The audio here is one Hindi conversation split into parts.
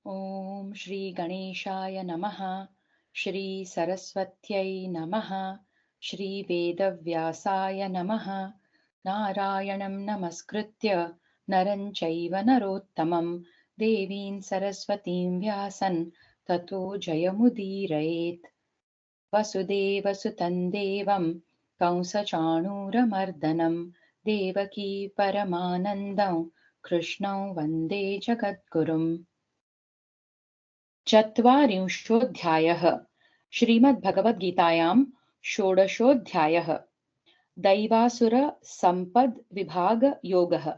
ॐ श्री गणेशाय नमः। श्री सरस्वत्यै नमः। श्री वेदव्यासाय नमः। नारायणं नमस्कृत्य नरं चैव नरोत्तमं देवीं सरस्वतीं व्यासं ततो जयमुदीरयेत्। वसुदेवसुतं देवं कंसचाणूरमर्दनं देवकी परमानन्दं कृष्णं वन्दे जगद्गुरुम्। चत्वारिंशोऽध्यायः। श्रीमद्भगवद्गीतायां षोडशोऽध्यायः। दैवासुर-संपद-विभाग-योगः।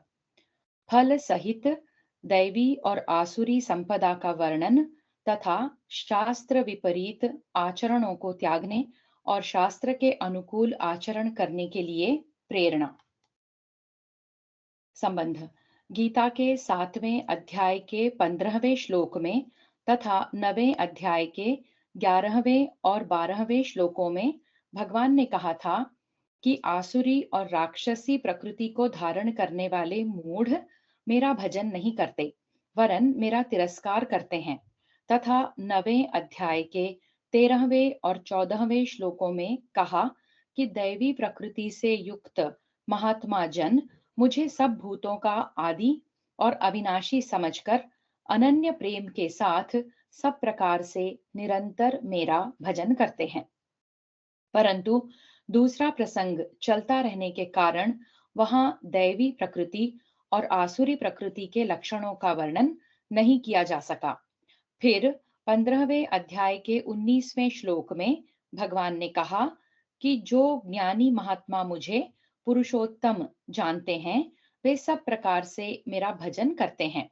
फल सहित दैवी और आसुरी संपदा का वर्णन तथा शास्त्र विपरीत आचरणों को त्यागने और शास्त्र के अनुकूल आचरण करने के लिए प्रेरणा। संबंध। गीता के 7वें अध्याय के 15वें श्लोक में तथा 9वें अध्याय के 11वें और 12वें श्लोकों में भगवान ने कहा था कि आसुरी और राक्षसी प्रकृति को धारण करने वाले मूढ़ मेरा भजन नहीं करते, वरन मेरा तिरस्कार करते हैं। तथा 9वें अध्याय के 13वें और 14वें श्लोकों में कहा कि दैवी प्रकृति से युक्त महात्मा जन मुझे सब भूतों का आदि और अविनाशी समझकर अनन्य प्रेम के साथ सब प्रकार से निरंतर मेरा भजन करते हैं। परंतु दूसरा प्रसंग चलता रहने के कारण वहां दैवी प्रकृति और आसुरी प्रकृति के लक्षणों का वर्णन नहीं किया जा सका। फिर 15वें अध्याय के 19वें श्लोक में भगवान ने कहा कि जो ज्ञानी महात्मा मुझे पुरुषोत्तम जानते हैं वे सब प्रकार से मेरा भजन करते हैं।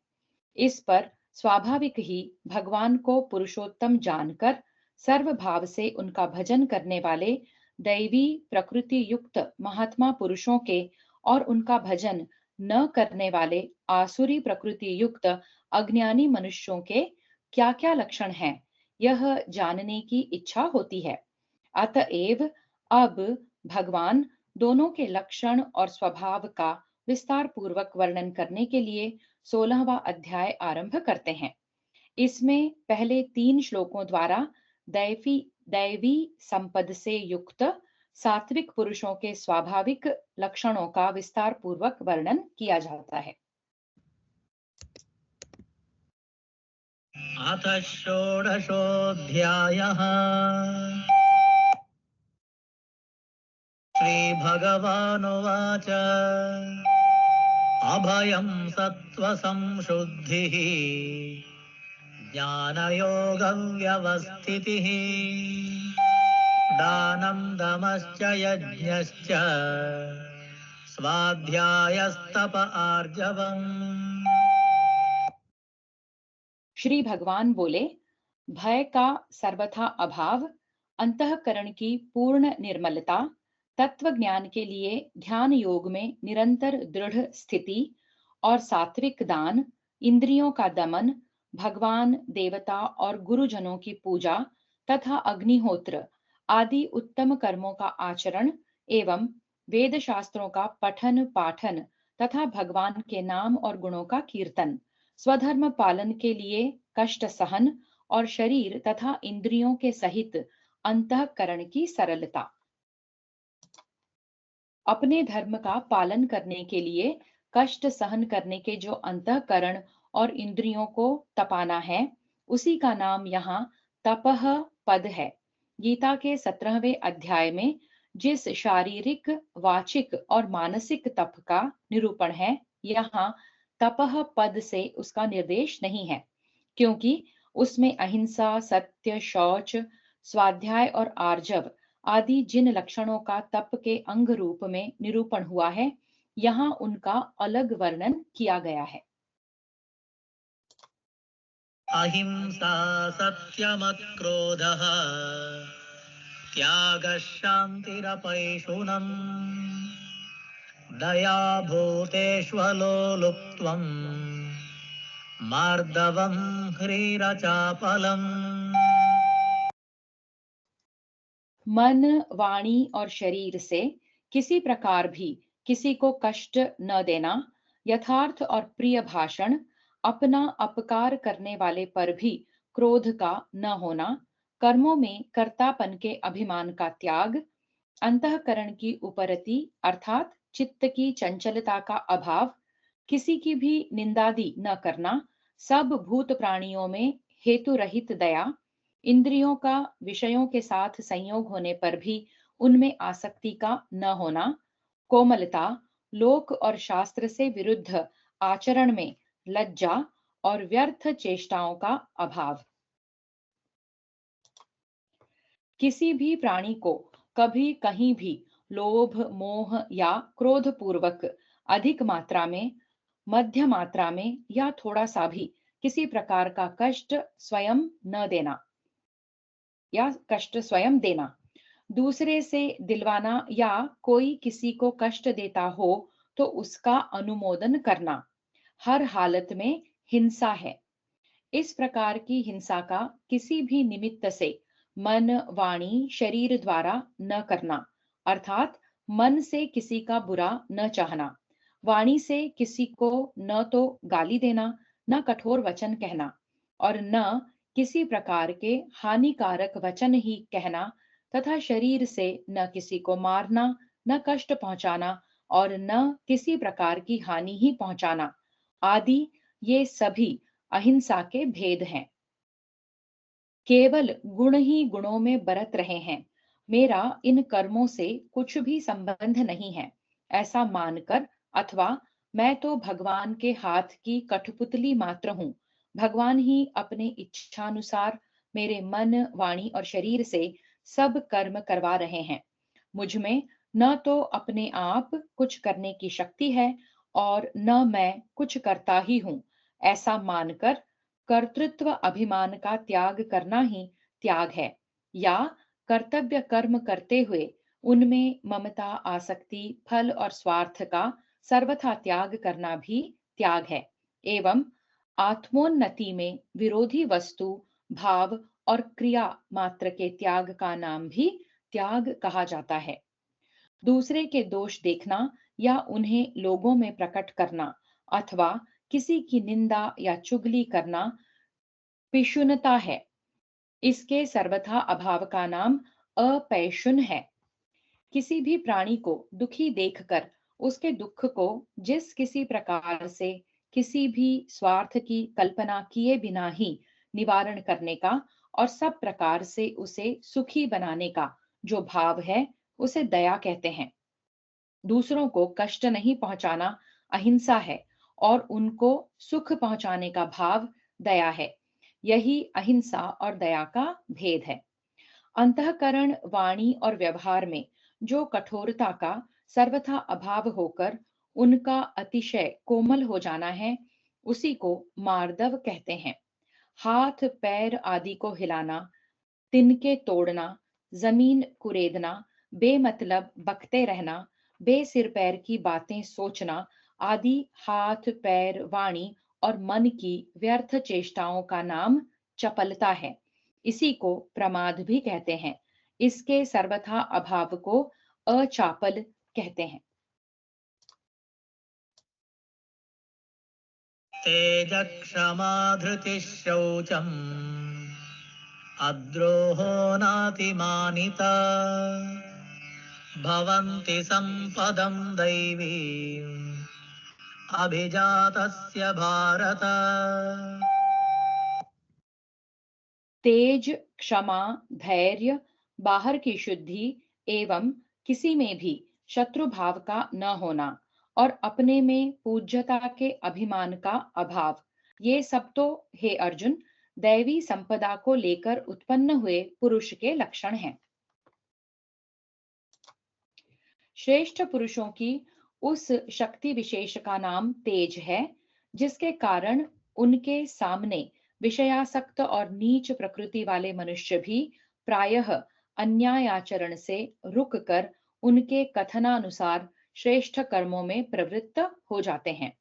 इस पर स्वाभाविक ही भगवान को पुरुषोत्तम जानकर सर्वभाव से उनका भजन करने वाले दैवी प्रकृति युक्त महात्मा पुरुषों के और उनका भजन न करने वाले आसुरी प्रकृति युक्त अज्ञानी मनुष्यों के क्या क्या लक्षण हैं, यह जानने की इच्छा होती है। अतएव अब भगवान दोनों के लक्षण और स्वभाव का विस्तार पूर्वक वर्णन करने के लिए 16वां अध्याय आरंभ करते हैं। इसमें पहले 3 श्लोकों द्वारा दैवी संपद से युक्त सात्विक पुरुषों के स्वाभाविक लक्षणों का विस्तार पूर्वक वर्णन किया जाता है। अथ षोडशोऽध्यायः। श्रीभगवानुवाच अभयं सत्त्वसंशुद्धिः ज्ञानयोगव्यवस्थितिः दानं दमश्च यज्ञश्च स्वाध्यायस्तप आर्जवम्। श्री भगवान बोले, भय का सर्वथा अभाव, अंतःकरण की पूर्ण निर्मलता, तत्व ज्ञान के लिए ध्यान योग में निरंतर दृढ़ स्थिति और सात्विक दान, इंद्रियों का दमन, भगवान, देवता और गुरुजनों की पूजा तथा अग्निहोत्र आदि उत्तम कर्मों का आचरण एवं वेद शास्त्रों का पठन पाठन तथा भगवान के नाम और गुणों का कीर्तन, स्वधर्म पालन के लिए कष्ट सहन और शरीर तथा इंद्रियों के सहित अंतःकरण की सरलता। अपने धर्म का पालन करने के लिए कष्ट सहन करने के जो अंतःकरण और इंद्रियों को तपाना है, उसी का नाम यहाँ तपः पद है। गीता के 17वें अध्याय में जिस शारीरिक, वाचिक और मानसिक तप का निरूपण है, यहाँ तपः पद से उसका निर्देश नहीं है, क्योंकि उसमें अहिंसा, सत्य, शौच, स्वाध्याय और आर्जव आदि जिन लक्षणों का तप के अंग रूप में निरूपण हुआ है, यहाँ उनका अलग वर्णन किया गया है। अहिंसा सत्यमक्रोधः त्यागः शान्तिरपैशुनम् दया भूतेष्वलोलुप्त्वम् मार्दवम् ह्रीरचापलम्। मन, वाणी और शरीर से किसी प्रकार भी किसी को कष्ट न देना, यथार्थ और प्रिय भाषण, अपना अपकार करने वाले पर भी क्रोध का न होना, कर्मों में कर्तापन के अभिमान का त्याग, अंतःकरण की उपरति अर्थात चित्त की चंचलता का अभाव, किसी की भी निंदादि न करना, सब भूत प्राणियों में हेतु रहित दया, इंद्रियों का विषयों के साथ संयोग होने पर भी उनमें आसक्ति का न होना, कोमलता, लोक और शास्त्र से विरुद्ध आचरण में लज्जा और व्यर्थ चेष्टाओं का अभाव। किसी भी प्राणी को कभी कहीं भी लोभ, मोह या क्रोध पूर्वक अधिक मात्रा में, मध्य मात्रा में या थोड़ा सा भी किसी प्रकार का कष्ट स्वयं न देना या कष्ट स्वयं देना, दूसरे से दिलवाना या कोई किसी को कष्ट देता हो तो उसका अनुमोदन करना, हर हालत में हिंसा है। इस प्रकार की हिंसा का किसी भी निमित्त से मन, वाणी, शरीर द्वारा न करना, अर्थात मन से किसी का बुरा न चाहना, वाणी से किसी को न तो गाली देना, न कठोर वचन कहना और न किसी प्रकार के हानिकारक वचन ही कहना, तथा शरीर से न किसी को मारना, न कष्ट पहुंचाना और न किसी प्रकार की हानि ही पहुंचाना आदि, ये सभी अहिंसा के भेद हैं। केवल गुण ही गुणों में बरत रहे हैं, मेरा इन कर्मों से कुछ भी संबंध नहीं है, ऐसा मानकर, अथवा मैं तो भगवान के हाथ की कठपुतली मात्र हूँ, भगवान ही अपने इच्छानुसार मेरे मन, वाणी और शरीर से सब कर्म करवा रहे हैं, मुझ में न तो अपने आप कुछ करने की शक्ति है और न मैं कुछ करता ही हूँ, ऐसा मानकर कर्तृत्व अभिमान का त्याग करना ही त्याग है, या कर्तव्य कर्म करते हुए उनमें ममता, आसक्ति, फल और स्वार्थ का सर्वथा त्याग करना भी त्याग है, एवं आत्मोन्नति में विरोधी वस्तु, भाव और क्रिया मात्र के त्याग का नाम भी त्याग कहा जाता है। दूसरे के दोष देखना या उन्हें लोगों में प्रकट करना अथवा किसी की निंदा या चुगली करना पिशुनता है। इसके सर्वथा अभाव का नाम अपैशुन है। किसी भी प्राणी को दुखी देखकर उसके दुख को जिस किसी प्रकार से किसी भी स्वार्थ की कल्पना किए बिना ही निवारण करने का और सब प्रकार से उसे सुखी बनाने का जो भाव है, उसे दया कहते हैं। दूसरों को कष्ट नहीं पहुंचाना अहिंसा है और उनको सुख पहुंचाने का भाव दया है। यही अहिंसा और दया का भेद है। अंतःकरण, वाणी और व्यवहार में जो कठोरता का सर्वथा अभाव होकर उनका अतिशय कोमल हो जाना है, उसी को मार्दव कहते हैं। हाथ पैर आदि को हिलाना, तिनके तोड़ना, जमीन कुरेदना, बेमतलब बकते रहना, बेसिर पैर की बातें सोचना आदि हाथ पैर, वाणी और मन की व्यर्थ चेष्टाओं का नाम चपलता है। इसी को प्रमाद भी कहते हैं। इसके सर्वथा अभाव को अचापल कहते हैं। तेजक्षमा धृतिः शौचम् अद्रोहो नातिमानिता भवन्ति सम्पदं दैवीम् अभिजातस्य भारत। तेज, क्षमा, धैर्य, बाहर की शुद्धि एवं किसी में भी शत्रु भाव का न होना और अपने में पूज्यता के अभिमान का अभाव, ये सब तो हे अर्जुन दैवी संपदा को लेकर उत्पन्न हुए पुरुष के लक्षण हैं। श्रेष्ठ पुरुषों की उस शक्ति विशेष का नाम तेज है, जिसके कारण उनके सामने विषयासक्त और नीच प्रकृति वाले मनुष्य भी प्रायः अन्यायाचरण से रुक कर उनके कथनानुसार श्रेष्ठ कर्मों में प्रवृत्त हो जाते हैं।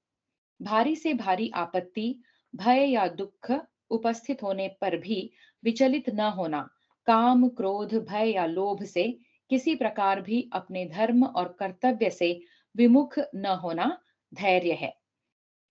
भारी से भारी आपत्ति, भय या दुख उपस्थित होने पर भी विचलित न होना, काम, क्रोध, भय या लोभ से किसी प्रकार भी अपने धर्म और कर्तव्य से विमुख न होना धैर्य है।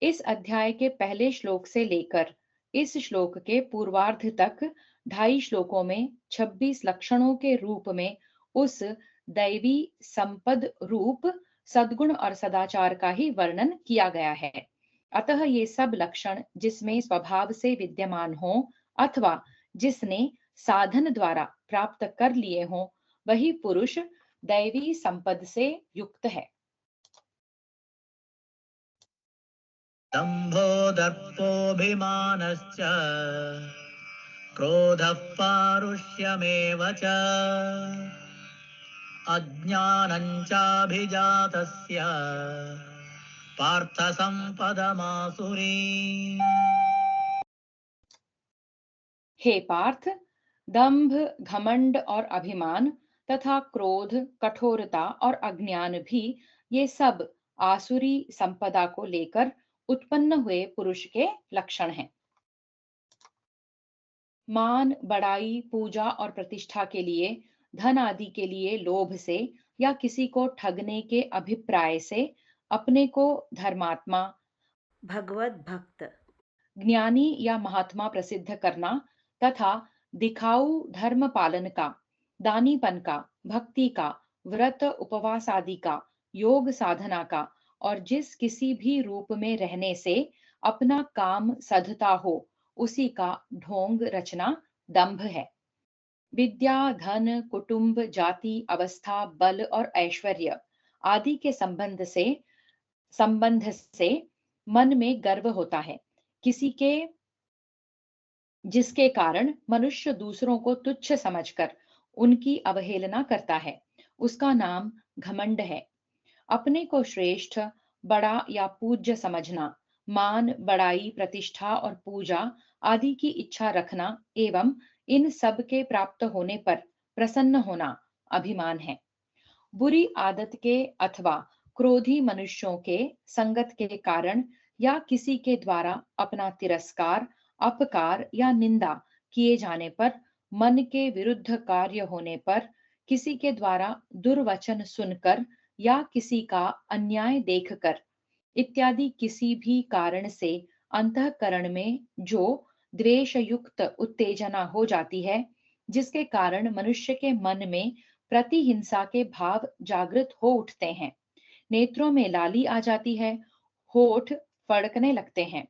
इस अध्याय के पहले श्लोक से लेकर इस श्लोक के पूर्वार्ध तक 2.5 श्लोकों में 26 लक्षणों के रूप में उस दैवी संपद रूप सद्गुण और सदाचार का ही वर्णन किया गया है। अतः ये सब लक्षण जिसमें स्वभाव से विद्यमान हो अथवा जिसने साधन द्वारा प्राप्त कर लिए हों, वही पुरुष दैवी संपद से युक्त है। दम्भो दर्पोऽभिमानश्च क्रोधः पारुष्यमेव च अज्ञानं चाभिजातस्य पार्थ सम्पदमासुरी। हे पार्थ, दंभ, घमंड और अभिमान तथा क्रोध, कठोरता और अज्ञान भी ये सब आसुरी संपदा को लेकर उत्पन्न हुए पुरुष के लक्षण हैं। मान, बड़ाई, पूजा और प्रतिष्ठा के लिए, धन आदि के लिए लोभ से या किसी को ठगने के अभिप्राय से अपने को धर्मात्मा, भगवत भक्त, ज्ञानी या महात्मा प्रसिद्ध करना तथा दिखाऊ धर्म पालन का, दानीपन का, भक्ति का, व्रत उपवास आदि का, योग साधना का और जिस किसी भी रूप में रहने से अपना काम सधता हो, उसी का ढोंग रचना दंभ है। विद्या, धन, कुटुंब, जाति, अवस्था, बल और ऐश्वर्य आदि के संबंध से मन में गर्व होता है, जिसके कारण मनुष्य दूसरों को तुच्छ समझकर उनकी अवहेलना करता है, उसका नाम घमंड है। अपने को श्रेष्ठ, बड़ा या पूज्य समझना, मान, बड़ाई, प्रतिष्ठा और पूजा आदि की इच्छा रखना एवं इन सब के प्राप्त होने पर प्रसन्न होना अभिमान है। बुरी आदत के अथवा क्रोधी मनुष्यों के संगत के कारण या किसी के द्वारा अपना तिरस्कार, अपकार या निंदा किए जाने पर, मन के विरुद्ध कार्य होने पर, किसी के द्वारा दुर्वचन सुनकर या किसी का अन्याय देखकर इत्यादि किसी भी कारण से अंतःकरण में जो द्वेष युक्त उत्तेजना हो जाती है, जिसके कारण मनुष्य के मन में प्रतिहिंसा के भाव जागृत हो उठते हैं, नेत्रों में लाली आ जाती है, होठ फड़कने लगते हैं,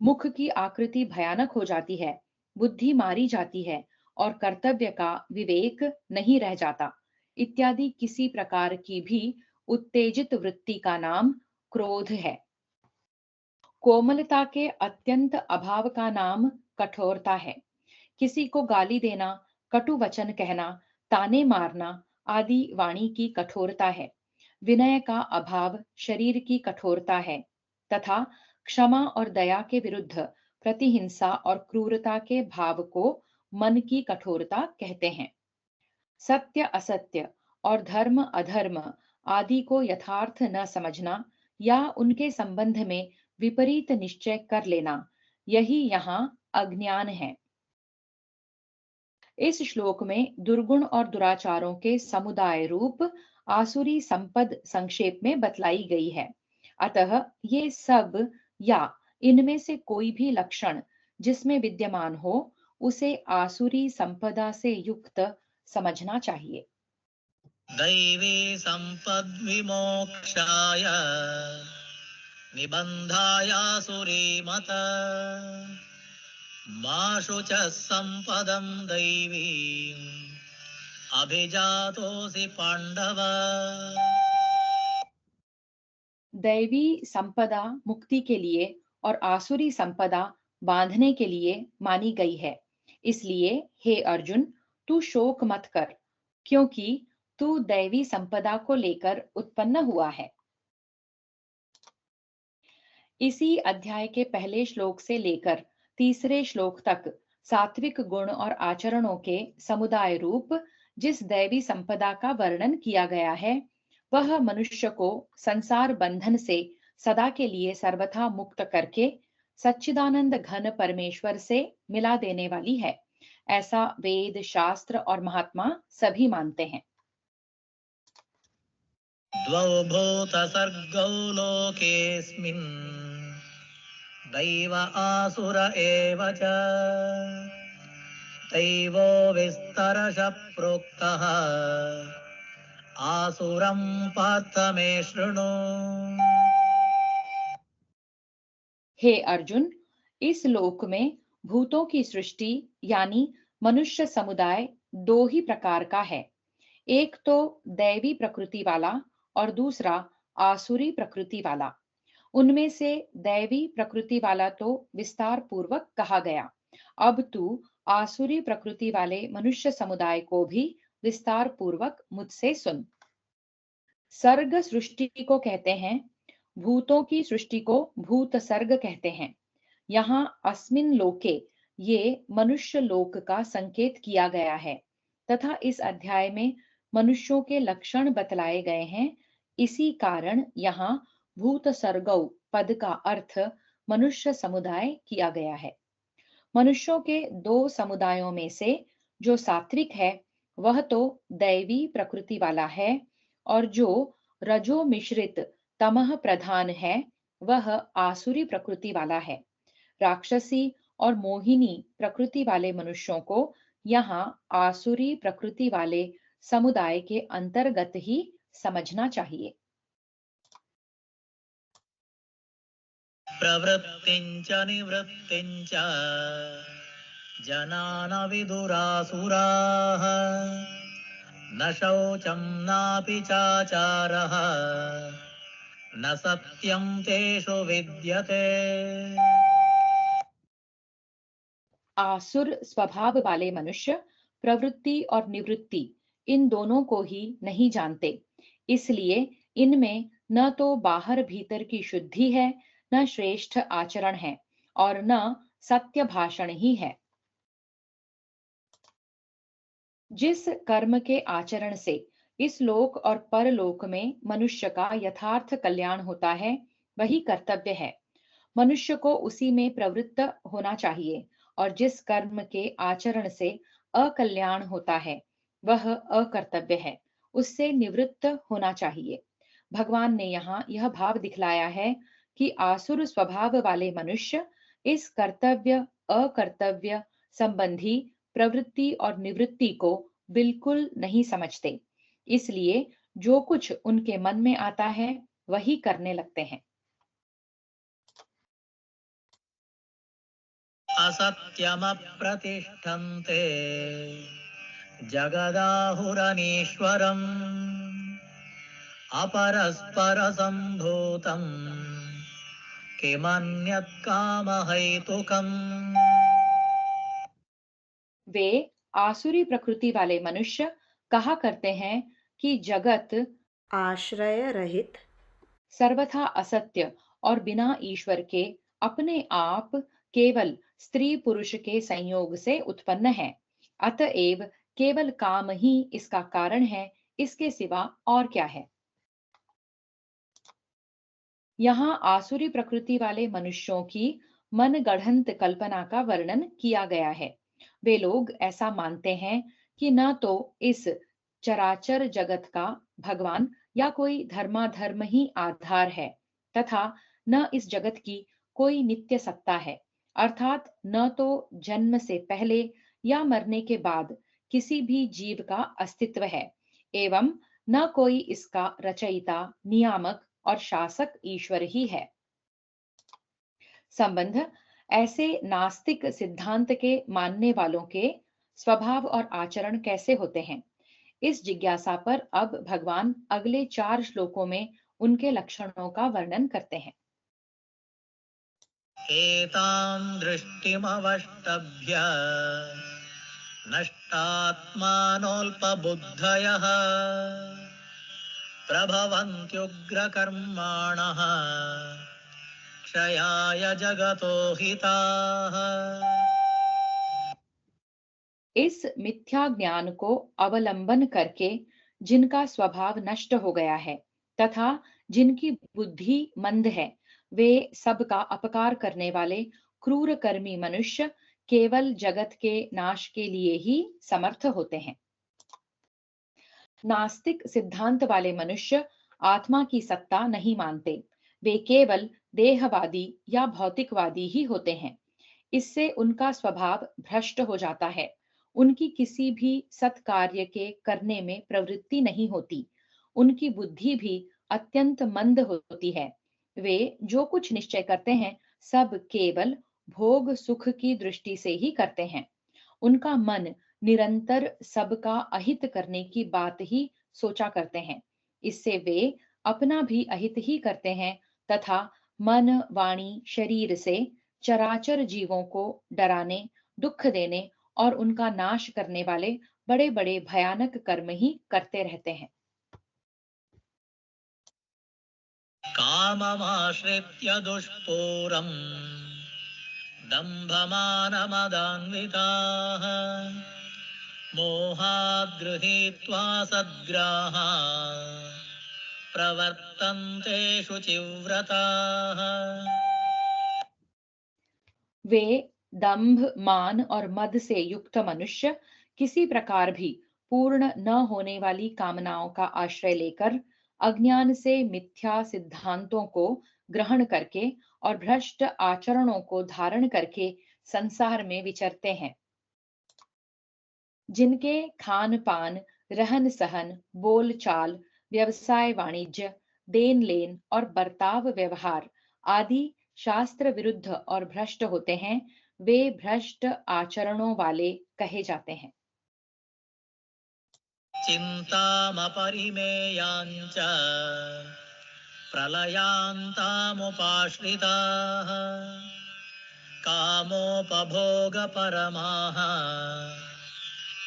मुख की आकृति भयानक हो जाती है, बुद्धि मारी जाती है और कर्तव्य का विवेक नहीं रह जाता, इत्यादि किसी प्रकार की भी उत्तेजित वृत्ति का नाम क्रोध है। कोमलता के अत्यंत अभाव का नाम कठोरता है। किसी को गाली देना, कटु वचन कहना, ताने मारना आदि वाणी की कठोरता है। विनय का अभाव शरीर की कठोरता है तथा क्षमा और दया के विरुद्ध प्रतिहिंसा और क्रूरता के भाव को मन की कठोरता कहते हैं। सत्य असत्य और धर्म अधर्म आदि को यथार्थ न समझना या उनके संबंध में विपरीत निश्चय कर लेना, यही यहाँ अज्ञान है। इस श्लोक में दुर्गुण और दुराचारों के समुदाय रूप आसुरी संपद संक्षेप में बतलाई गई है। अतः ये सब या इनमें से कोई भी लक्षण जिसमें विद्यमान हो, उसे आसुरी संपदा से युक्त समझना चाहिए। दैवी सम्पद्विमोक्षाय निबन्धायासुरीमत मा शुचः सम्पदं दैवीम् अभिजातोऽसि पाण्डव। दैवी संपदा मुक्ति के लिए और आसुरी संपदा बांधने के लिए मानी गई है। इसलिए हे अर्जुन, तू शोक मत कर, क्योंकि तू दैवी संपदा को लेकर उत्पन्न हुआ है। इसी अध्याय के पहले श्लोक से लेकर तीसरे श्लोक तक सात्विक गुण और आचरणों के समुदाय रूप जिस दैवी संपदा का वर्णन किया गया है, वह मनुष्य को संसार बंधन से सदा के लिए सर्वथा मुक्त करके सच्चिदानंद घन परमेश्वर से मिला देने वाली है। ऐसा वेद, शास्त्र और महात्मा सभी मानते हैं। द्वौ भूतसर्गौ लोकेऽस्मिन् दैव आसुर एव च दैवो विस्तरश प्रोक्तः आसुरं पार्थ मे शृणु। हे अर्जुन, इस लोक में भूतों की सृष्टि यानी मनुष्य समुदाय दो ही प्रकार का है। एक तो दैवी प्रकृति वाला और दूसरा आसुरी प्रकृति वाला। उनमें से दैवी प्रकृति वाला तो विस्तार पूर्वक कहा गया। अब तू आसुरी प्रकृति वाले मनुष्य समुदाय को भी विस्तार पूर्वक मुझसे सुन। सर्ग सृष्टि को कहते हैं। भूतों की सृष्टि को भूत सर्ग कहते हैं। यहाँ अस्मिन लोके ये मनुष्य लोक का संकेत किया गया है तथा इस अध्याय में मनुष्यों के लक्षण बतलाए गए हैं। इसी कारण यहाँ भूत सर्गौ पद का अर्थ मनुष्य समुदाय किया गया है। मनुष्यों के दो समुदायों में से जो सात्विक है वह तो दैवी प्रकृति वाला है और जो रजो मिश्रित तमह प्रधान है वह आसुरी प्रकृति वाला है। राक्षसी और मोहिनी प्रकृति वाले मनुष्यों को यहाँ आसुरी प्रकृति वाले समुदाय के अंतर्गत ही समझना चाहिए। प्रवृत्तिं च निवृत्तिं च जना न विदुरासुराः न शौचं नापि चाचारः न सत्यं तेषु विद्यते। आसुर स्वभाव वाले मनुष्य प्रवृत्ति और निवृत्ति इन दोनों को ही नहीं जानते। इसलिए इनमें न तो बाहर भीतर की शुद्धि है, न श्रेष्ठ आचरण है और न सत्य भाषण ही है। जिस कर्म के आचरण से इस लोक और परलोक में मनुष्य का यथार्थ कल्याण होता है वही कर्तव्य है। मनुष्य को उसी में प्रवृत्त होना चाहिए और जिस कर्म के आचरण से अकल्याण होता है वह अकर्तव्य है, उससे निवृत्त होना चाहिए। भगवान ने यहाँ यह भाव दिखलाया है कि आसुर स्वभाव वाले मनुष्य इस कर्तव्य अकर्तव्य संबंधी प्रवृत्ति और निवृत्ति को बिल्कुल नहीं समझते। इसलिए जो कुछ उनके मन में आता है वही करने लगते हैं। असत्यमप्रतिष्ठन्ते जगदाहुरनीश्वरम् अपरस्परसम्भूतम् किमन्यत् कामहैतुकम्। वे आसुरी प्रकृति वाले मनुष्य कहा करते हैं कि जगत आश्रय रहित, सर्वथा असत्य और बिना ईश्वर के अपने आप केवल स्त्री पुरुष के संयोग से उत्पन्न है। अतएव केवल काम ही इसका कारण है, इसके सिवा और क्या है। यहाँ आसुरी प्रकृति वाले मनुष्यों की मन गढ़ंत कल्पना का वर्णन किया गया है। वे लोग ऐसा मानते हैं कि न तो इस चराचर जगत का भगवान या कोई धर्माधर्म ही आधार है तथा न इस जगत की कोई नित्य सत्ता है, अर्थात न तो जन्म से पहले या मरने के बाद किसी भी जीव का अस्तित्व है एवं न कोई इसका रचयिता, नियामक और शासक ईश्वर ही है। संबंध ऐसे नास्तिक सिद्धांत के मानने वालों के स्वभाव और आचरण कैसे होते हैं, इस जिज्ञासा पर अब भगवान अगले 4 श्लोकों में उनके लक्षणों का वर्णन करते हैं। एतां दृष्टिमवष्टभ्य नष्टात्मानोऽल्पबुद्धयः प्रभवन्त्युग्रकर्माणः क्षयाय जगतो हिताः। इस मिथ्या ज्ञान को अवलंबन करके जिनका स्वभाव नष्ट हो गया है तथा जिनकी बुद्धि मंद है, वे सबका अपकार करने वाले क्रूर कर्मी मनुष्य केवल जगत के नाश के लिए ही समर्थ होते हैं। नास्तिक सिद्धांत वाले मनुष्य आत्मा की सत्ता नहीं मानते। वे केवल देहवादी या भौतिकवादी ही होते हैं। इससे उनका स्वभाव भ्रष्ट हो जाता है। उनकी किसी भी सत्कार्य के करने में प्रवृत्ति नहीं होती। उनकी बुद्धि भी अत्यंत मंद होती है। वे जो कुछ निश्चय करते हैं, सब केवल भोग सुख की दृष्टि से ही करते हैं। उनका मन निरंतर सबका अहित करने की बात ही सोचा करते हैं। इससे वे अपना भी अहित ही करते हैं तथा मन, वाणी, शरीर से चराचर जीवों को डराने, दुख देने और उनका नाश करने वाले बड़े-बड़े भयानक कर्म ही करते रहते हैं। काममाश्रित्य दुष्पूरम् दम्भमानमदान्विताः मोहाद् गृहीत्वा सद्ग्राहा प्रवर्तन्ते शुचिव्रताः। वे दंभ, मान और मद से युक्त मनुष्य किसी प्रकार भी पूर्ण न होने वाली कामनाओं का आश्रय लेकर अज्ञान से मिथ्या सिद्धांतों को ग्रहण करके और भ्रष्ट आचरणों को धारण करके संसार में विचरते हैं। जिनके खान पान, रहन सहन, बोल चाल, व्यवसाय वाणिज्य, देन लेन और बर्ताव व्यवहार आदि शास्त्र विरुद्ध और भ्रष्ट होते हैं, वे भ्रष्ट आचरणों वाले कहे जाते हैं। चिन्तामपरिमेयाञ्च प्रलयान्तामुपाश्रिताः कामोपभोगपरमाः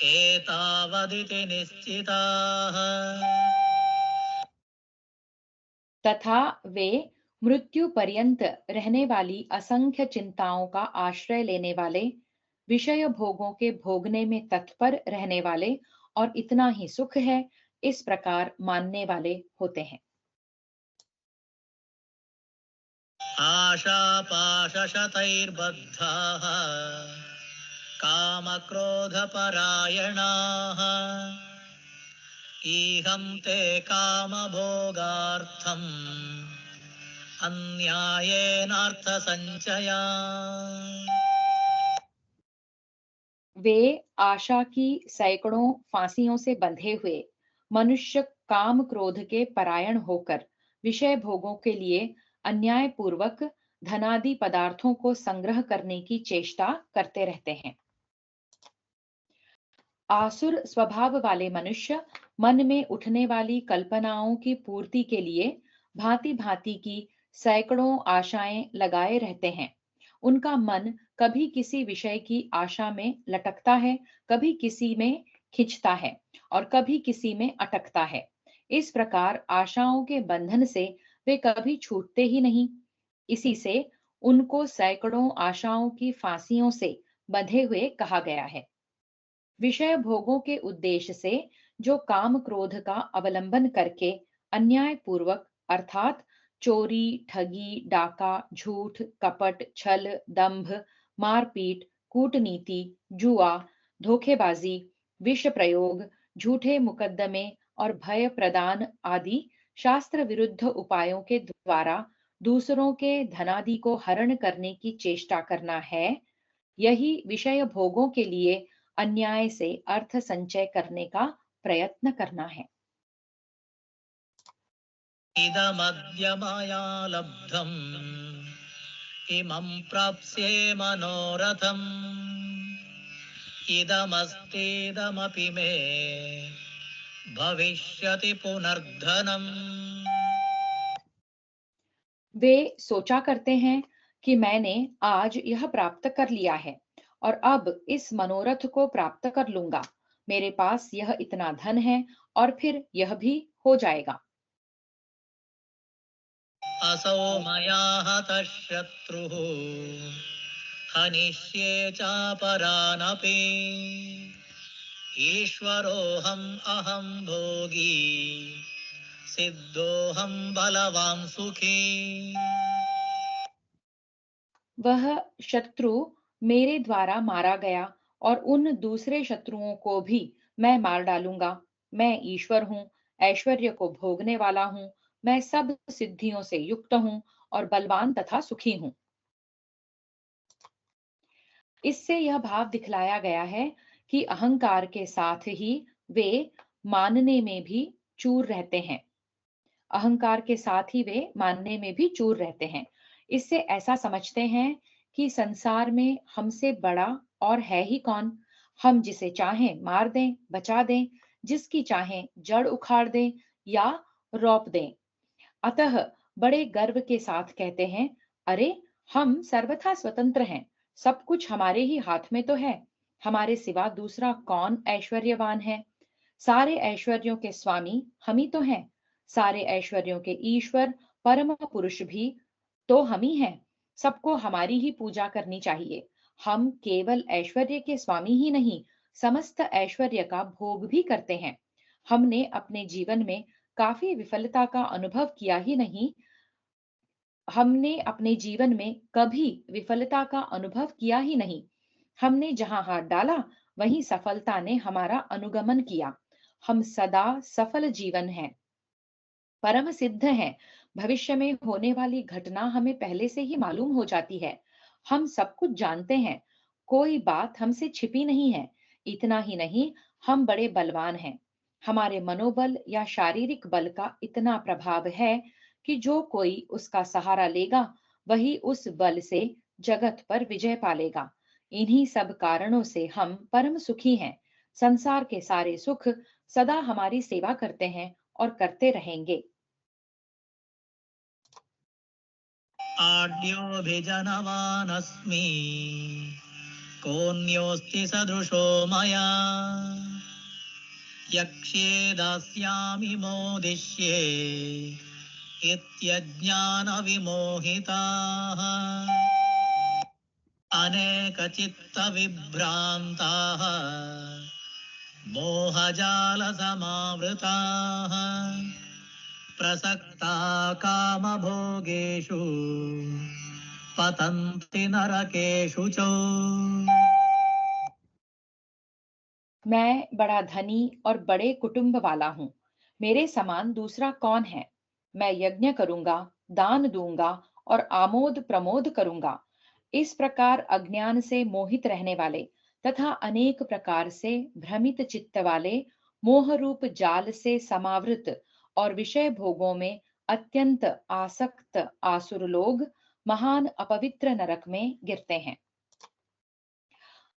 एतावदिति निश्चिताः। तथा वे मृत्यु पर्यंत रहने वाली असंख्य चिंताओं का आश्रय लेने वाले, विषय भोगों के भोगने में तत्पर रहने वाले और इतना ही सुख है, इस प्रकार मानने वाले होते हैं। आशापाशशतैर्बद्धाः कामक्रोधपरायणाः ईहन्ते कामभोगार्थम् अन्यायेनार्थसञ्चया। वे आशा की सैकड़ों फांसियों से बंधे हुए मनुष्य काम क्रोध के परायण होकर विषय भोगों के लिए अन्यायपूर्वक धनादि पदार्थों को संग्रह करने की चेष्टा करते रहते हैं। आसुर स्वभाव वाले मनुष्य मन में उठने वाली कल्पनाओं की पूर्ति के लिए भांति भांति की सैकड़ों आशाएं लगाए रहते हैं। उनका मन कभी किसी विषय की आशा में लटकता है, कभी किसी में खिंचता है और कभी किसी में अटकता है। इस प्रकार आशाओं के बंधन से वे कभी छूटते ही नहीं। इसी से उनको सैकड़ों आशाओं की फांसियों से बंधे हुए कहा गया है। विषय भोगों के उद्देश्य से जो काम क्रोध का अवलंबन करके अन्याय पूर्वक अर्थात चोरी, ठगी, डाका, झूठ, कपट, छल, दंभ, मारपीट, कूटनीति, जुआ, धोखेबाजी, विष प्रयोग, झूठे मुकद्दमे और भय प्रदान आदि शास्त्र विरुद्ध उपायों के द्वारा दूसरों के धनादि को हरण करने की चेष्टा करना है, यही विषय भोगों के लिए अन्याय से अर्थ संचय करने का प्रयत्न करना है। इदमद्य मया लब्धम् इमं प्राप्स्ये मनोरथम् इदमस्तीदमपि मे भविष्यति पुनर्धनम्। वे सोचा करते हैं कि मैंने आज यह प्राप्त कर लिया है और अब इस मनोरथ को प्राप्त कर लूंगा। मेरे पास यह इतना धन है और फिर यह भी हो जाएगा। असौ मया हतः शत्रुः हनिष्ये चापरानपि ईश्वरोऽहम् अहं भोगी सिद्धोऽहं बलवान् सुखी। वह शत्रु मेरे द्वारा मारा गया और उन दूसरे शत्रुओं को भी मैं मार डालूंगा। मैं ईश्वर हूँ, ऐश्वर्य को भोगने वाला हूँ, मैं सब सिद्धियों से युक्त हूँ और बलवान तथा सुखी हूं। इससे यह भाव दिखलाया गया है कि अहंकार के साथ ही वे मानने में भी चूर रहते हैं। अहंकार के साथ ही वे मानने में भी चूर रहते हैं। इससे ऐसा समझते हैं कि संसार में हमसे बड़ा और है ही कौन। हम जिसे चाहें मार दें, बचा दें, जिसकी चाहें जड़ उखाड़ दें या रौंप दें। अतः बड़े गर्व के साथ कहते हैं, अरे हम सर्वथा स्वतंत्र हैं, सब कुछ हमारे ही हाथ में तो है। हमारे सिवा दूसरा कौन ऐश्वर्यवान है। सारे ऐश्वर्यों के स्वामी हम ही तो हैं। सारे ऐश्वर्यों के ईश्वर परम पुरुष भी तो हम ही हैं। सबको हमारी ही पूजा करनी चाहिए। हम केवल ऐश्वर्य के स्वामी ही नहीं, समस्त ऐश्वर्य का भोग भी करते हैं। हमने अपने जीवन में काफी विफलता का अनुभव किया ही नहीं, हमने अपने जीवन में कभी विफलता का अनुभव किया ही नहीं। हमने जहां हाथ डाला वहीं सफलता ने हमारा अनुगमन किया। हम सदा सफल जीवन हैं, परम सिद्ध हैं। भविष्य में होने वाली घटना हमें पहले से ही मालूम हो जाती है। हम सब कुछ जानते हैं, कोई बात हमसे छिपी नहीं है। इतना ही नहीं, हम बड़े बलवान हैं। हमारे मनोबल या शारीरिक बल का इतना प्रभाव है कि जो कोई उसका सहारा लेगा वही उस बल से जगत पर विजय पालेगा। इन्हीं सब कारणों से हम परम सुखी हैं। संसार के सारे सुख सदा हमारी सेवा करते हैं और करते रहेंगे। आड्योऽभिजनवानस्मि कोऽन्योऽस्ति सदृशो मया यक्ष्ये दास्यामि मोदिष्ये इत्यज्ञानविमोहिताः अनेकचित्तविभ्रान्ताः मोहजालसमावृताः प्रसक्ता कामभोगेषु पतन्ति नरकेषु च। मैं बड़ा धनी और बड़े कुटुंब वाला हूँ। मेरे समान दूसरा कौन है। मैं यज्ञ करूंगा, दान दूंगा और आमोद प्रमोद करूंगा। इस प्रकार अज्ञान से मोहित रहने वाले तथा अनेक प्रकार से भ्रमित चित्त वाले, मोह रूप जाल से समावृत और विषय भोगों में अत्यंत आसक्त आसुर लोग महान अपवित्र नरक में गिरते हैं।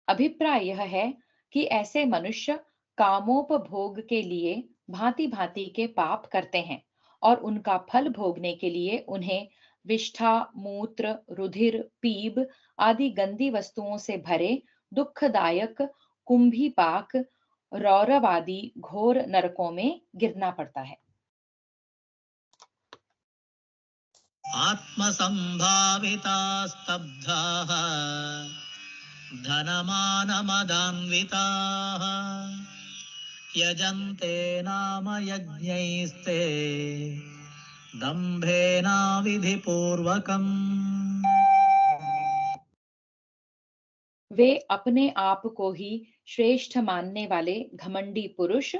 अभिप्राय यह है कि ऐसे मनुष्य कामोपभोग के लिए भांति भांति के पाप करते हैं और उनका फल भोगने के लिए उन्हें विष्ठा, मूत्र, रुधिर, पीब आदि गंदी वस्तुओं से भरे दुखदायक कुंभीपाक, रौरव आदि घोर नरकों में गिरना पड़ता है। आत्मसम्भाविता स्तब्धाः धनमानमदान्विताः यजन्ते नाम यज्ञैस्ते दम्भेनाविधिपूर्वकम्। वे अपने आप को ही श्रेष्ठ मानने वाले घमंडी पुरुष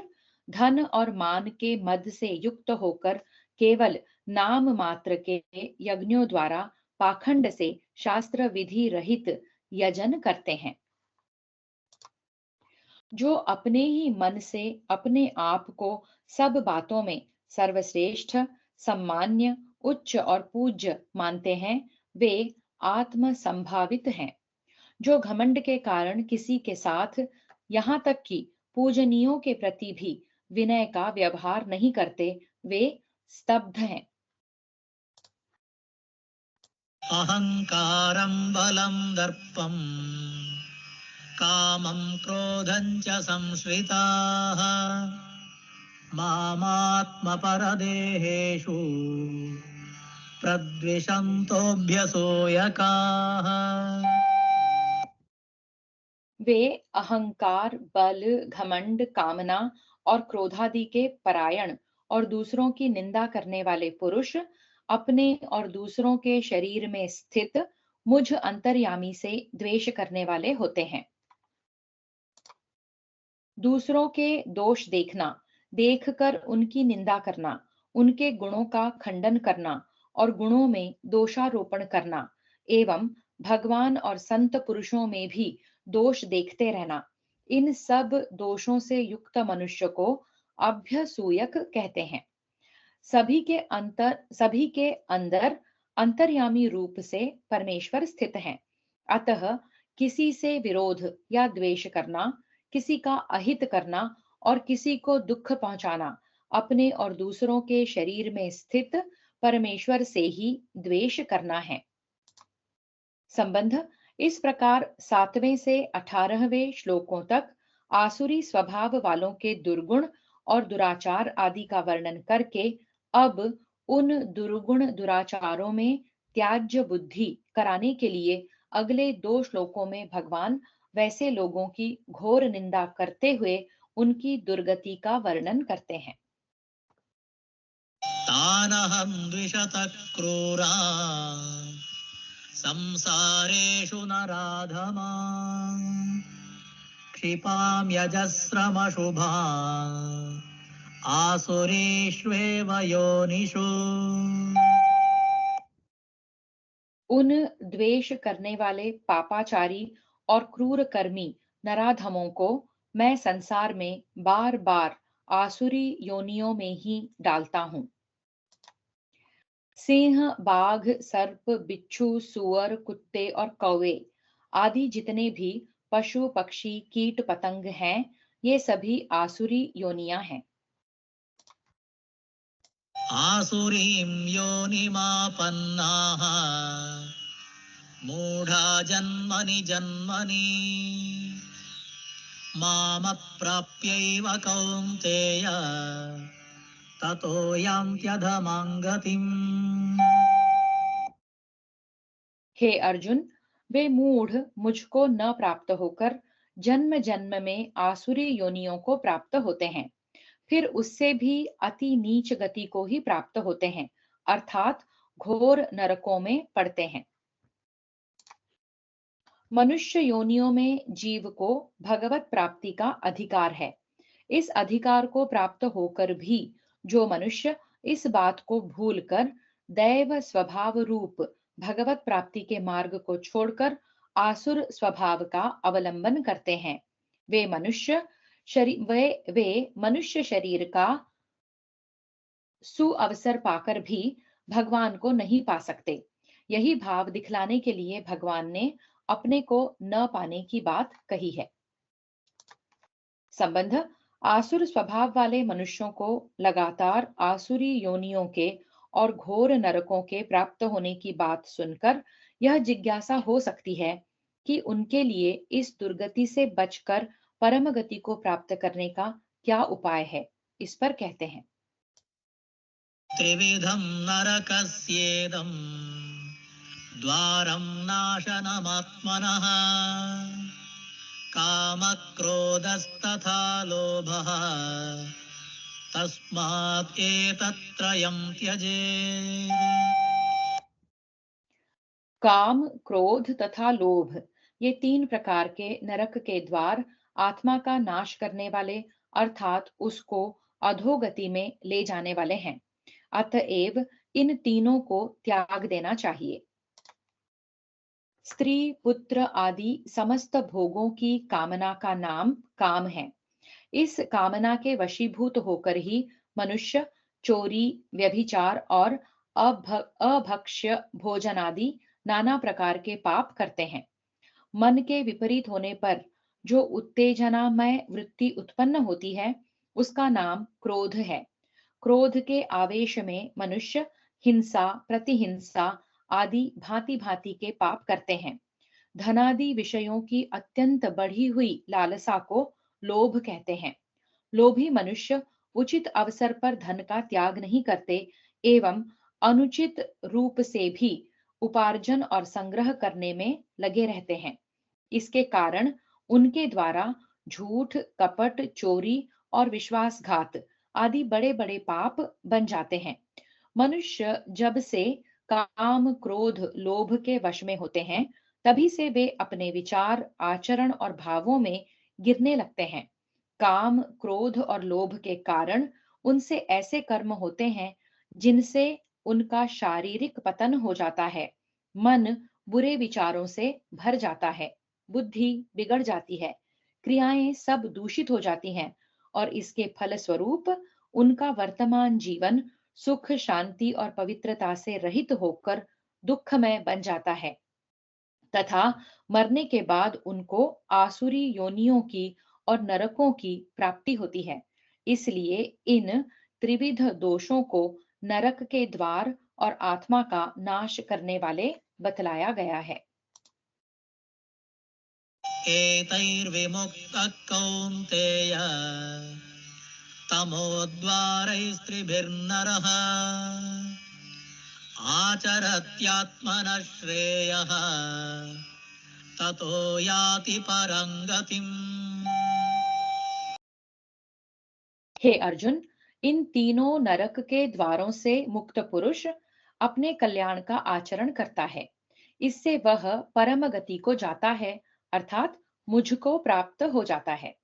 धन और मान के मद से युक्त होकर केवल नाम मात्र के यज्ञों द्वारा पाखंड से शास्त्र विधि रहित यजन करते हैं। जो अपने ही मन से अपने आप को सब बातों में सर्वश्रेष्ठ, सम्मान्य, उच्च और पूज्य मानते हैं, वे आत्म संभावित हैं। जो घमंड के कारण किसी के साथ, यहाँ तक कि पूजनियों के प्रति भी विनय का व्यवहार नहीं करते, वे स्तब्ध हैं। अहङ्कारं बलं दर्पं कामं क्रोधं च संश्रिताः मामात्मपरदेहेषु प्रद्विषन्तोऽभ्यसूयकाः। वे अहंकार, बल, घमंड, कामना और क्रोधादि के परायण और दूसरों की निंदा करने वाले पुरुष अपने और दूसरों के शरीर में स्थित मुझ अंतर्यामी से द्वेष करने वाले होते हैं। दूसरों के दोष देखना, देखकर उनकी निंदा करना, उनके गुणों का खंडन करना और गुणों में दोषारोपण करना एवं भगवान और संत पुरुषों में भी दोष देखते रहना, इन सब दोषों से युक्त मनुष्य को अभ्यसूयक कहते हैं। सभी के अंदर अंतर्यामी रूप से परमेश्वर स्थित हैं। अतः किसी से विरोध या द्वेष करना, किसी का अहित करना और किसी को दुख पहुंचाना अपने और दूसरों के शरीर में स्थित परमेश्वर से ही द्वेष करना है। संबंध। इस प्रकार 7वें से 18वें श्लोकों तक आसुरी स्वभाव वालों के दुर्गुण और दुराचार आदि का वर्णन करके अब उन दुर्गुण दुराचारों में त्याज्य बुद्धि कराने के लिए अगले 2 श्लोकों में भगवान वैसे लोगों की घोर निंदा करते हुए उनकी दुर्गति का वर्णन करते हैं। तानहं द्विषतः क्रूरान् संसारेषु नराधमान् क्षिपाम्यजस्रमशुभान् आसुरीष्वेव योनिषु। उन द्वेष करने वाले पापाचारी और क्रूर कर्मी नराधमों को मैं संसार में बार बार आसुरी योनियों में ही डालता हूँ। सिंह, बाघ, सर्प, बिच्छू, सुअर, कुत्ते और कौवे आदि जितने भी पशु, पक्षी, कीट, पतंग हैं, ये सभी आसुरी योनियां हैं। आसुरीं योनिमापन्नाः मूढा जन्मनि जन्मनि मामप्राप्यैव कौन्तेय ततो यान्त्यधमां गतिम्। हे अर्जुन, वे मूढ़ मुझको न प्राप्त होकर जन्म जन्म में आसुरी योनियों को प्राप्त होते हैं, फिर उससे भी अति नीच गति को ही प्राप्त होते हैं, अर्थात घोर नरकों में पड़ते हैं। मनुष्य योनियों में जीव को भगवत प्राप्ति का अधिकार है। इस अधिकार को प्राप्त होकर भी जो मनुष्य इस बात को भूलकर दैव स्वभाव रूप भगवत प्राप्ति के मार्ग को छोड़कर आसुर स्वभाव का अवलंबन करते हैं, वे मनुष्य शरीर का सुअवसर पाकर भी भगवान को नहीं पा सकते। यही भाव दिखलाने के लिए भगवान ने अपने को न पाने की बात कही है। संबंध। आसुर स्वभाव वाले मनुष्यों को लगातार आसुरी योनियों के और घोर नरकों के प्राप्त होने की बात सुनकर यह जिज्ञासा हो सकती है कि उनके लिए इस दुर्गति से बचकर परम गति को प्राप्त करने का क्या उपाय है। इस पर कहते हैं, त्रिविधं नरकस्येदं द्वारं नाशनमात्मनः कामक्रोधस्तथा लोभः तस्मात् एतत्त्रयं त्यजेत्। काम, क्रोध तथा लोभ, ये 3 प्रकार के नरक के द्वार आत्मा का नाश करने वाले अर्थात उसको अधोगति में ले जाने वाले हैं। अतएव इन तीनों को त्याग देना चाहिए। स्त्री, पुत्र आदि समस्त भोगों की कामना का नाम काम है। इस कामना के वशीभूत होकर ही मनुष्य चोरी, व्यभिचार और अभक्ष्य भोजन आदि नाना प्रकार के पाप करते हैं। मन के विपरीत होने पर जो उत्तेजनामय वृत्ति उत्पन्न होती है, उसका नाम क्रोध है। क्रोध के आवेश में मनुष्य हिंसा, प्रतिहिंसा आदि भांति भांति के पाप करते हैं। धनादि विषयों की अत्यंत बढ़ी हुई लालसा को लोभ कहते हैं। लोभी मनुष्य उचित अवसर पर धन का त्याग नहीं करते एवं अनुचित रूप से भी उपार्जन और संग्रह करने में लगे रहते हैं। इसके कारण उनके द्वारा झूठ, कपट, चोरी और विश्वासघात आदि बड़े बड़े पाप बन जाते हैं। मनुष्य जब से काम, क्रोध, लोभ के वश में होते हैं, तभी से वे अपने विचार, आचरण और भावों में गिरने लगते हैं। काम, क्रोध और लोभ के कारण उनसे ऐसे कर्म होते हैं जिनसे उनका शारीरिक पतन हो जाता है, मन बुरे विचारों से भर जाता है, बुद्धि बिगड़ जाती है, क्रियाएं सब दूषित हो जाती हैं और इसके फलस्वरूप उनका वर्तमान जीवन सुख, शांति और पवित्रता से रहित होकर दुखमय बन जाता है तथा मरने के बाद उनको आसुरी योनियों की और नरकों की प्राप्ति होती है। इसलिए इन त्रिविध दोषों को नरक के द्वार और आत्मा का नाश करने वाले बतलाया गया है। एतैर्विमुक्तः कौन्तेय तमोद्वारैस्त्रिभिर्नरः आचरत्यात्मनः श्रेयः ततो याति परं गतिम्। हे अर्जुन, इन तीनों नरक के द्वारों से मुक्त पुरुष अपने कल्याण का आचरण करता है। इससे वह परम गति को जाता है, अर्थात मुझको प्राप्त हो जाता है।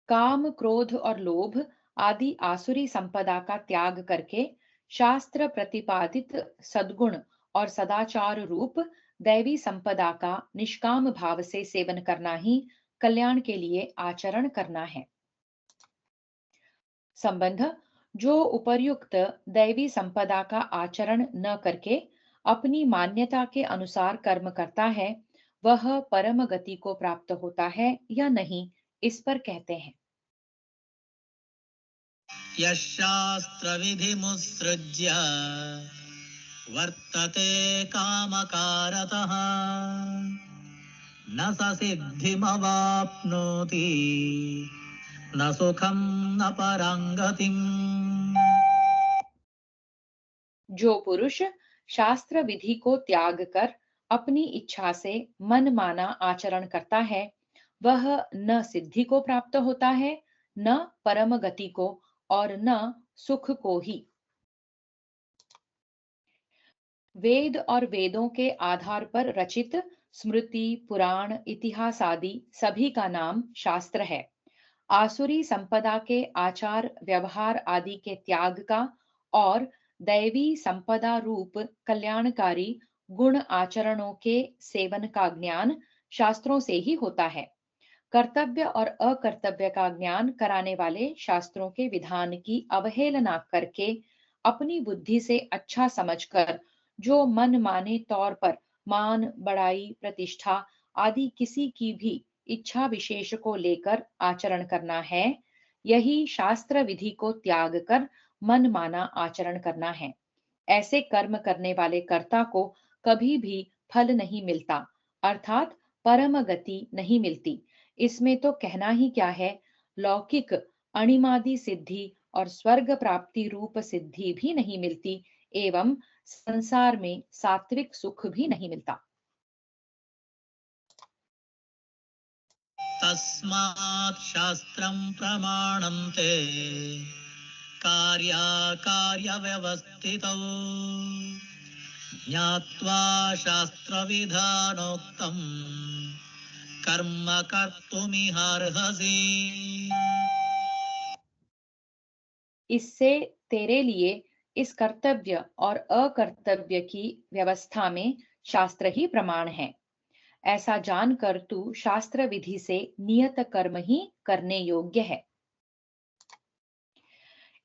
काम, क्रोध और लोभ आदि आसुरी संपदा का त्याग करके शास्त्र प्रतिपादित सद्गुण और सदाचार रूप दैवी संपदा का निष्काम भाव से सेवन करना ही कल्याण के लिए आचरण करना है। संबंध, जो उपर्युक्त दैवी संपदा का आचरण न करके अपनी मान्यता के अनुसार कर्म करता है, वह परम गति को प्राप्त होता है या नहीं, इस पर कहते हैं। यशास्त्रविधिमुत्सृज्य वर्तते कामकारतः न स सिद्धिमवाप्नोति न सुखं न परं गतिम्। जो पुरुष शास्त्र विधि को त्याग कर अपनी इच्छा से मन माना आचरण करता है, वह न सिद्धि को प्राप्त होता है, न परम गति को और न सुख को ही। वेद और वेदों के आधार पर रचित स्मृति, पुराण, इतिहास आदि सभी का नाम शास्त्र है। आसुरी संपदा के आचार व्यवहार आदि के त्याग का और दैवी संपदा रूप कल्याणकारी गुण आचरणों के सेवन का ज्ञान शास्त्रों से ही होता है। कर्तव्य और अकर्तव्य का ज्ञान कराने वाले शास्त्रों के विधान की अवहेलना करके अपनी बुद्धि से अच्छा समझकर जो मन माने तौर पर मान, बड़ाई, प्रतिष्ठा आदि किसी की भी इच्छा विशेष को लेकर आचरण करना है, यही शास्त्र विधि को त्याग कर मन माना आचरण करना है। ऐसे कर्म करने वाले कर्ता को कभी भी फल नहीं मिलता, अर्थात परम गति नहीं मिलती। इसमें तो कहना ही क्या है, लौकिक अणिमादि सिद्धि और स्वर्ग प्राप्ति रूप सिद्धि भी नहीं मिलती एवं संसार में सात्विक सुख भी नहीं मिलता। तस्मात् शास्त्रं प्रमाणं ते कार्याकार्यव्यवस्थितौ ज्ञात्वा शास्त्रविधानोक्तं कर्म कर्तुमिहार्हसि। इससे तेरे लिए इस कर्तव्य और अकर्तव्य की व्यवस्था में शास्त्र ही प्रमाण है। ऐसा जानकर तू शास्त्र विधि से नियत कर्म ही करने योग्य है।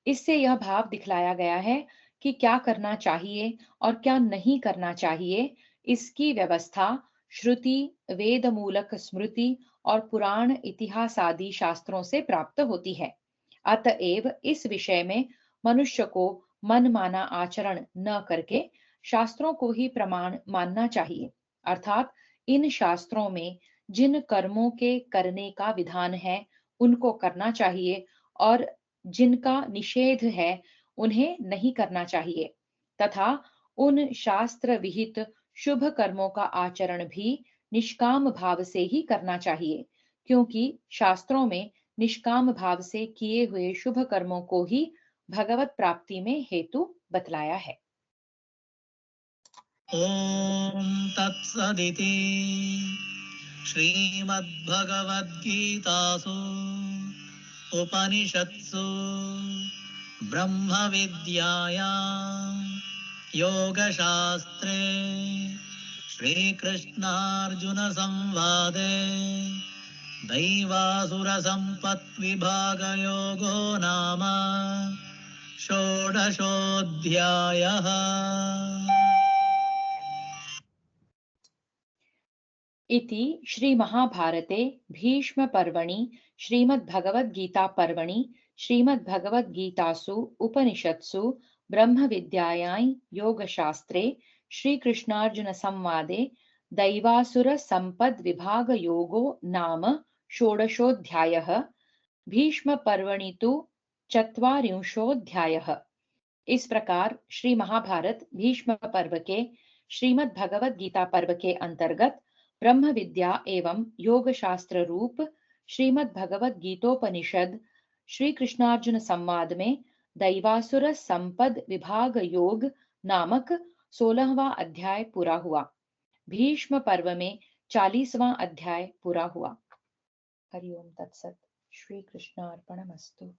इससे यह भाव दिखलाया गया है कि क्या करना चाहिए और क्या नहीं करना चाहिए, इसकी व्यवस्था श्रुति, वेद मूलक स्मृति और पुराण, इतिहास आदि शास्त्रों से प्राप्त होती है। अतएव इस विषय में मनुष्य को मन माना आचरण न करके शास्त्रों को ही प्रमाण मानना चाहिए, अर्थात इन शास्त्रों में जिन कर्मों के करने का विधान है उनको करना चाहिए और जिनका निषेध है उन्हें नहीं करना चाहिए तथा उन शास्त्र विहित शुभ कर्मों का आचरण भी निष्काम भाव से ही करना चाहिए, क्योंकि शास्त्रों में निष्काम भाव से किए हुए शुभ कर्मों को ही भगवत प्राप्ति में हेतु बतलाया है। ॐ तत्सदिति श्रीमद्भगवद्गीतासु उपनिषत्सु ब्रह्मविद्यायां योगशास्त्रे श्रीकृष्णार्जुनसंवादे दैवासुरसम्पद्विभागयोगो नाम षोडशोऽध्यायः। इति श्रीमहाभारते भीष्मपर्वणि श्रीमद्भगवद्गीतापर्वणि श्रीमद्भगवद्गीतासु उपनिषत्सु ब्रह्मविद्यायां योगशास्त्रे श्रीकृष्णार्जुनसंवादे दैवासुरसम्पद्विभागयोगो नाम षोडशोऽध्यायः। भीष्मपर्वणि तु चत्वारिंशोऽध्यायः। इस प्रकार श्री महाभारत भीष्म पर्व के श्रीमद् भगवद गीता पर्व के अंतर्गत ब्रह्म विद्या एवं योग शास्त्र रूप श्रीमद् भगवद गीतोपनिषद श्री कृष्णार्जुन संवाद में दैवासुर संपद विभाग योग नामक 16वां अध्याय पूरा हुआ। भीष्म पर्व में 40वां अध्याय पूरा हुआ। हरि ओम तत्सत। श्री कृष्णार्पणमस्तु।